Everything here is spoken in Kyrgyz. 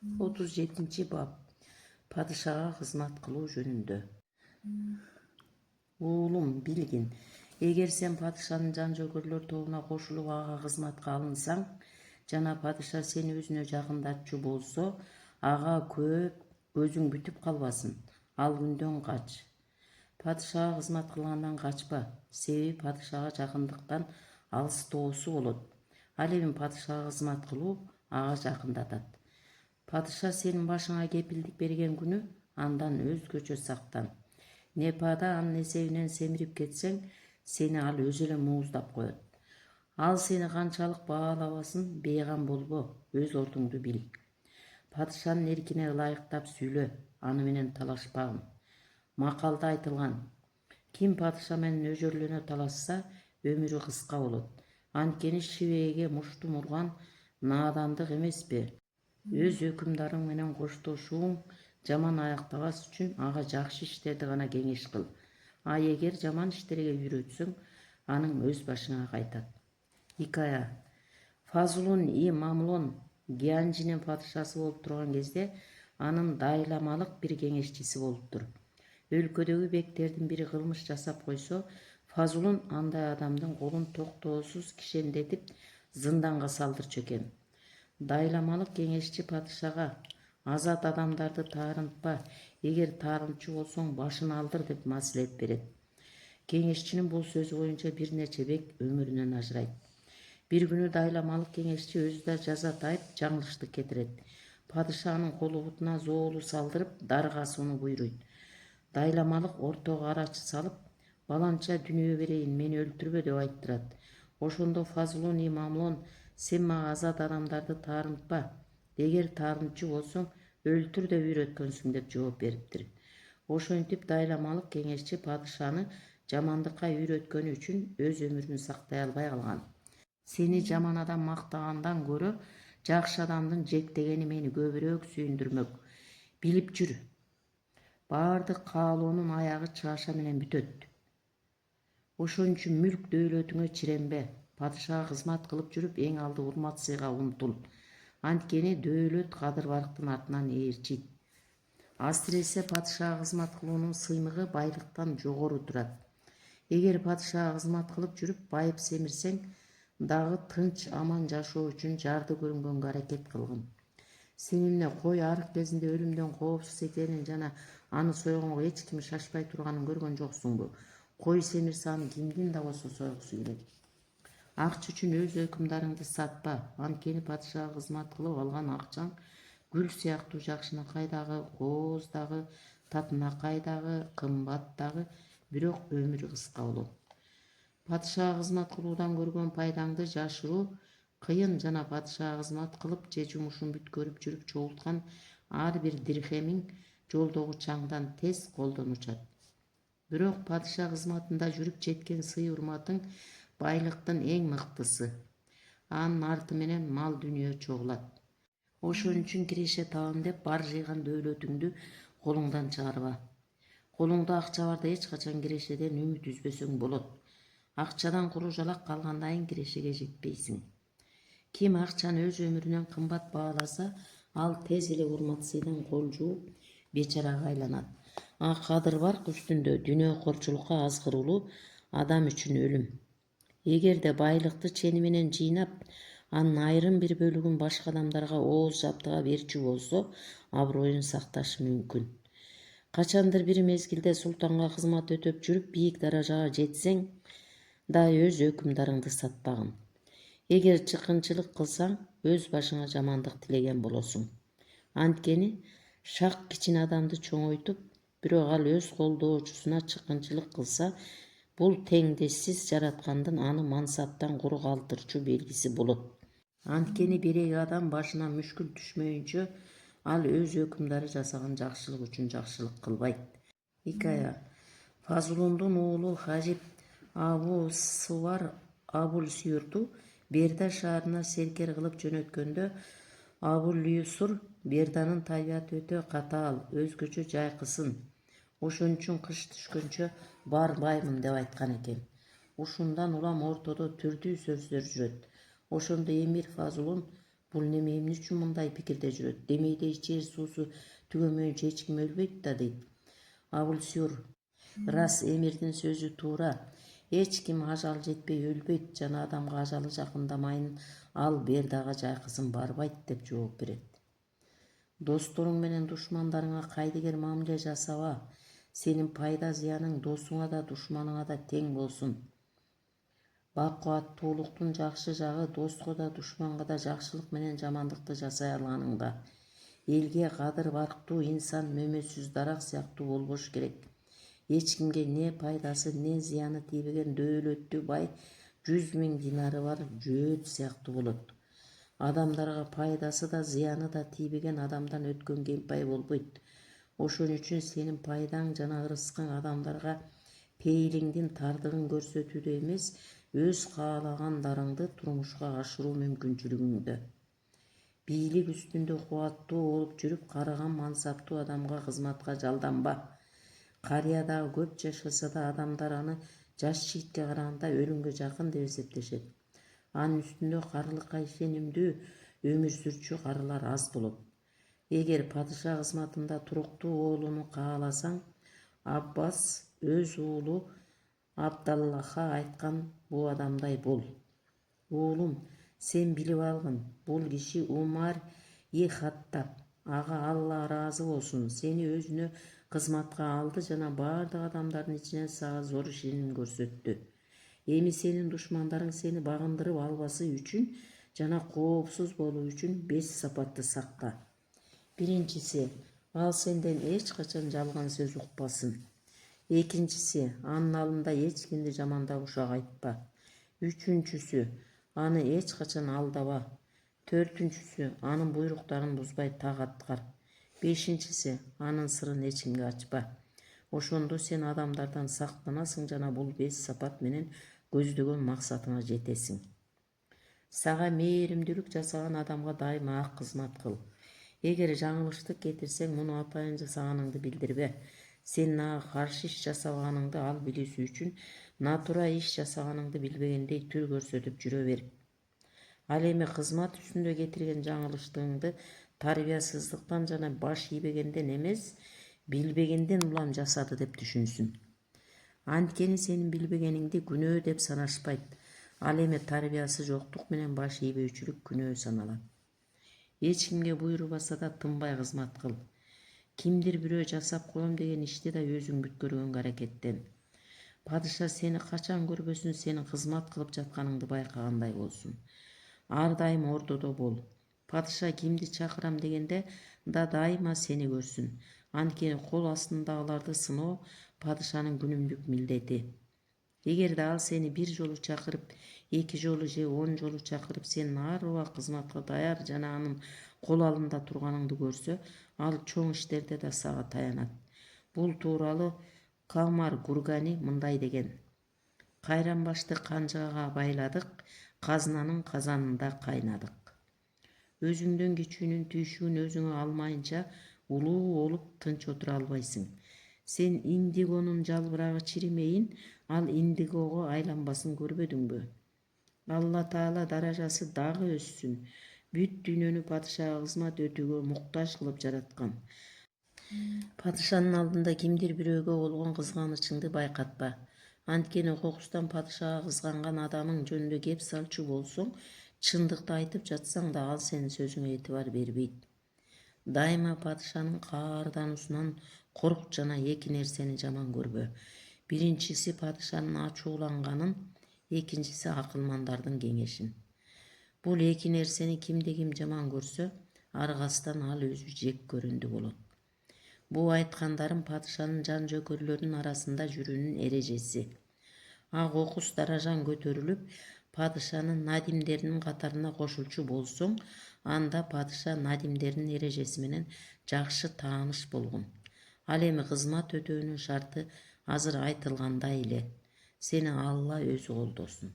37-bab Padişaha hizmet kılуу jönündө. Oğlum bilgin, eger sen padişanın janjogöрлөр тобуна кошулуп ага кызматка алынсаң, жана падыша сени өзүнө жакындатчу болсо, ага көп өзүң бүтүп калбасын, ал күндөн кач. Падышага кызмат кылгандан качпа, себеби падышага жакындыктан алыстоосу болот. Ал эми падышага кызмат кылуу ага жакындатат. Падыша сенин башыңа кепилдик берген күнү андан өзгөчө сактан. Непада анын эсебинен семирип кетсең, сени ал өзү эле мууздап коет. Ал сени канчалык баалабасын бейгам болбо, өз ордуңду бил. Падышанын эркине ылайыктап сүйлө, аны менен талашпагын. Макалда айтылган: ким падыша менен өжөрлөнө талашса, өмүрү кыска болот. Анткени шибээге муштум урган наадандык эмеспи? Өз өкүмдарың менен коштошууң жаман аяктабас үчүн ага жакшы иштерди гана кеңеш кыл. А эгер жаман иштерге үйрөтсөң, аның өз башыңа кайтат. Хикая. Фазлун и Мамлон Гианжинин падышасы болуп турган кезде анын дайламалык бир кеңешчиси болуптур. Өлкөдөгү бектердин бири кылмыш жасап койсо, Фазлун андай адамдын колун токтоосуз кишендетип зынданга салдырчу экен. Дайламалык кеңешчи падышага: азат адамдарды таарынтпа, эгер таарынчу болсоң башын алдыр деп маслихат берет. Кеңешчинин бул сөзү боюнча бир нече бек өмүрүнөн ажырайт. Бир күнү дайламалык кеңешчи өзү да жаза тайып жаңылыштык кетирет. Падыша анын колу бутуна зоолу салдырып дарга асууну буйруйт. Дайламалык ортого арачы салып: баланча дүнүйө берейин, мени өлтүрбө деп айттырат. Ошондо Фазлун и Мамлон: сен мага азат адамдарды таарынтпа, эгер таарынчу болсоң өлтүр деп үйрөткөнсүң деп жооп бериптир. Ошентип дайламалык кеңешчи падышаны жамандыкка үйрөткөнү үчүн өз өмүрүн сактай албай калган. Сени жаман адам мактагандан көрө жакшы адамдын жектегени мени көбүрөөк сүйүндүрмөк. Билип жүр, баардык каалоонун аягы чааша менен бүтөт. Ошон үчүн мүлк дөөлөтүңө чиренбе. Падышага кызмат кылып жүрүп эң алды урмат сыйга умтул. Анткени дөөлөт кадыр барктын артынан ээрчийт. Асиресе падышага кызмат кылуунун сыймыгы байлыктан жогору турат. Эгер падышага кызмат кылып жүрүп байып семирсең дагы тынч аман жашоо үчүн жарды көрүнгөнгө аракет кылгын. Сен эмне кой арык кезинде өлүмдөн коопсуз экенин жана аны сойгонго эч ким шашпай турганын көргөн жоксуңбу? Кой семирсе аны кимдин да болсо сойгусу келет. Акча үчүн өз өкүмдарыңды сатпа, анткени падышага кызмат кылып алган акчаң гүл сыяктуу жакшынакай дагы, кооз дагы, татынакай дагы, кымбат дагы, бирок өмүрү кыска болот. Падышага кызмат кылуудан көргөн пайдаңды жашыруу кыйын жана падышага кызмат кылып же жумушун бүткөрүп жүрүп чогулткан ар бир дирхемиң жолдогу чаңдан тез колдон учат. Бирок падыша кызматында жүрүп жеткен сый урматың байлыктын эң мыктысы. Анын арты менен мал дүнүйө чогулат. Ошон үчүн киреше табам деп бар жыйган дөөлөтүңдү колуңдан чыгарба. Колуңда акча барда эч качан кирешеден үмүт үзбөсөң болот. Акчадан куру жалак калгандайын кирешеге жетпейсиң. Ким акчаны өз өмүрүнөн кымбат бааласа, ал тез эле урмат сыйдан кол жууп бечарага айланат. А кадыр барк үстүндө дүнөөкорчулукка азгыруулуу адам үчүн өлүм. Эгерде байлыкты чени менен жыйнап, анын айрым бир бөлүгүн башка адамдарга ооз жабдыга берчү болсо, аброюн сакташы мүмкүн. Качандыр бир мезгилде султанга кызмат өтөп жүрүп бийик даражага жетсең да өз өкүмдарыңды сатпагын. Эгер чыккынчылык кылсаң, өз башыңа жамандык тилеген болосуң. Анткени шак кичине адамды чоңойтуп, бирок ал өз колдоочусуна чыккынчылык кылса, бул теңдессиз жараткандын аны мансаптан куру калтырчу белгиси болот. Анткени береги адам башына мүшкүл түшмөйүнчө ал өз өкүмдары жасаган жакшылык үчүн жакшылык кылбайт. Хикая. Фазлундун уулу Хажиб Абу Сувар Абул Сүйүртү Берда шаарына серкер кылып жөнөткөндө, Абул Юсур Берданын табияты өтө катаал, өзгөчө жайкысын. Ошон үчүн кыш түшкөнчө барбаймын деп айткан экен. Ушундан улам ортодо түрдүү сөздөр жүрөт. Ошондо эмир Фазлун Бул неме эмне үчүн мындай пикирде жүрөт? Демейде ичер суусу түгөмөйүнчө эч ким өлбөйт да дейт. Абыл сүйөр. Рас, эмирдин сөзү туура. Эч ким ажал жетпей өлбөйт, жана адамга ажалы жакындамайын ал бер дагы жайкысын барбайт деп жооп берет. Досторуң менен душмандарыңа кайдыгер мамиле жасаба. Сенин пайда зыяның досуңа да душманыңа да тең болсун. Бакубаттуулуктун жакшы жагы доско да душманга да жакшылык менен жамандыкты жасай алганыңда. Элге кадыр барктуу инсан мөмөсүз дарак сыяктуу болбош керек. Эч кимге не пайдасы не зыяны тийбеген дөөлөттүү бай 100 000 динары бар жөөт сыяктуу болот. Адамдарга пайдасы да зыяны да тийбеген адамдан өткөн кемпай болбойт. Ошон үчүн сенин пайдаң жана ырыскың адамдарга пейилиңдин тардыгын көрсөтүүдө эмес, өз каалагандарыңды турмушка ашыруу мүмкүнчүлүгүңдө. Бийлик үстүндө кубаттуу болуп жүрүп карыган мансаптуу адамга кызматка жалданба. Карыя дагы көп жашаса да адамдар аны жаш жигитке караганда өлүмгө жакын деп эсептешет. Анын үстүндө карылыкка ишенимдүү өмүр сүрчү карылар аз болот. Эгер падыша кызматында туруктуу уулуну кааласаң, Аббас өз уулу Абдаллахка айткан бул адамдай бол. Уулум, сен билип алгын, бул киши Умар Хаттаб, ага Алла ыраазы болсун, сени өзүнө кызматка алды жана баардык адамдардын ичинен сага зор ишеним көрсөттү. Эми сенин душмандарың сени багындырып албасы үчүн жана коопсуз болуу үчүн 5 сапатты сакта. Биринчиси, ал сенден эч качан жалган сөз укпасын. Экинчиси, анын алдында эч кимди жамандагучак айтпа. Үчүнчүсү, аны эч качан алдаба. Төртүнчүсү, анын буйруктарын бузбай так аткар. Бешинчиси, анын сырын эч кимге ачпа. Ошондо сен адамдардан сактанасың жана бул 5 сапат менен көздөгөн максатыңа жетесиң. Сага мээримдүүлүк жасаган адамга дайыма ак кызмат кыл. Эгер жаңылыштык кетирсең, муну атайын жасаганыңды билдирбе. Сен ага каршы иш жасабаганыңды ал билүүсү үчүн натура иш жасаганыңды билбегендей түр көрсөтүп жүрө бер. Ал эми кызмат үстүндө кетирген жаңылыштыгыңды тарбиясыздыктан жана баш ийбегенден эмес, билбегенден улам жасады деп түшүнсүн. Анткени сенин билбегениңди күнөө деп санашпайт. Ал эми тарбиясы жоктук менен баш ийбөөчүлүк күнөө саналат. Эч кимге буйрубаса да тынбай кызмат кыл. Кимдир бирөө жасап коем деген ишти да өзүң бүткөргөнгө аракеттен. Падыша сени качан көрбөсүн, сенин кызмат кылып жатканыңды байкагандай болсун. Ар дайым ордодо бол. Падыша кимди чакырам дегенде да дайыма сени көрсүн. Анткени кол астындагыларды сыноо падышанын күнүмдүк милдети. Эгерде ал сени бир жолу чакырып, 2 жолу же 10 жолу чакырып, сен ар убак кызматка даяр жана анын кол алында турганыңды көрсө, ал чоң иштерде да сага таянат. Бул тууралуу Камар Гургани мындай деген: кайрамбашты канжыгага байладык, казынанын казанында кайнадык. Өзүңдөн кичүүнүн түйшүгүн өзүңө алмайынча улуу болуп тынч отура албайсың. Сен индигонун жалбырагы чиримейин, ал индигого айланбасын көрбөдүңбү? Алла Таала даражасы дагы өссүн. Бүт дүйнөнү падышага кызмат өтүүгө муктаж кылып жараткан. Падышанын алдында кимдир бирөөгө болгон кызганычыңды байкатпа. Анткени кокустан падышага кызганган адамың жөнүндө кеп салчу болсоң, чындыкты айтып жатсаң да ал сенин сөзүңө этибар бербейт. Дайыма падышанын каардануусунан корк жана 2 нерсени жаман көрбө. Биринчиси падышанын ачууланганын, экинчиси акылмандардын кеңешин. Бул 2 нерсени кимди ким жаман көрсө, аргасынан ал өзү жек көрөндү болот. Бул айткандарым падышанын жан жөкөрлөрүнүн арасында жүрүүнүн эрежеси. Ак окус даражаң көтөрүлүп, падышанын надимдеринин катарына кошулчу болсоң, анда падыша надимдердин эрежеси менен жакшы тааныш болгон. Ал эми кызмат өтөөнүн шарты азыр айтылгандай эле. Сени Алла өзү колдосун.